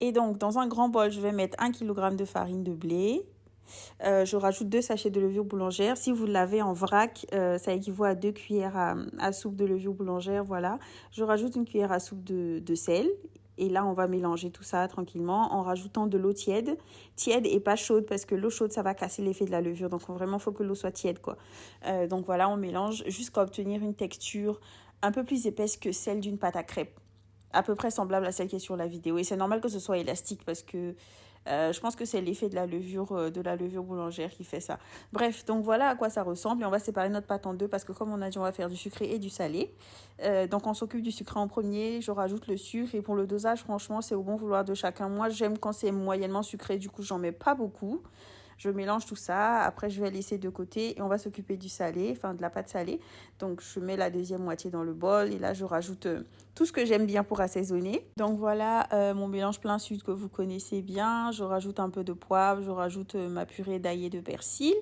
Et donc, dans un grand bol, je vais mettre 1 kg de farine de blé. Je rajoute 2 sachets de levure boulangère. Si vous l'avez en vrac, ça équivaut à 2 cuillères à soupe de levure boulangère. Voilà. Je rajoute une cuillère à soupe de sel. Et là, on va mélanger tout ça tranquillement en rajoutant de l'eau tiède. Tiède et pas chaude parce que l'eau chaude, ça va casser l'effet de la levure. Donc, vraiment, il faut que l'eau soit tiède, quoi. Donc, voilà, on mélange jusqu'à obtenir une texture un peu plus épaisse que celle d'une pâte à crêpes. À peu près semblable à celle qui est sur la vidéo. Et c'est normal que ce soit élastique parce que je pense que c'est l'effet de la levure boulangère qui fait ça. Bref, donc voilà à quoi ça ressemble. Et on va séparer notre pâte en deux parce que comme on a dit, on va faire du sucré et du salé. Donc on s'occupe du sucré en premier. Je rajoute le sucre. Et pour le dosage, franchement, c'est au bon vouloir de chacun. Moi, j'aime quand c'est moyennement sucré. Du coup, j'en mets pas beaucoup. Je mélange tout ça. Après, je vais laisser de côté et on va s'occuper du salé, enfin de la pâte salée. Donc, je mets la deuxième moitié dans le bol et là, je rajoute tout ce que j'aime bien pour assaisonner. Donc, voilà mon mélange plein sud que vous connaissez bien. Je rajoute un peu de poivre, je rajoute ma purée d'ail et de persil.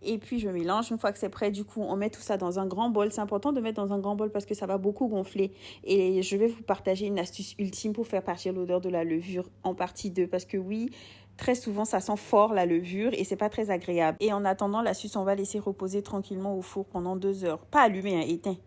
Et puis je mélange. Une fois que c'est prêt, du coup, on met tout ça dans un grand bol. C'est important de mettre dans un grand bol parce que ça va beaucoup gonfler. Et je vais vous partager une astuce ultime pour faire partir l'odeur de la levure en partie 2. Parce que oui, très souvent, ça sent fort la levure et c'est pas très agréable. Et en attendant, l'astuce, on va laisser reposer tranquillement au four pendant 2 heures. Pas allumé, hein, éteint.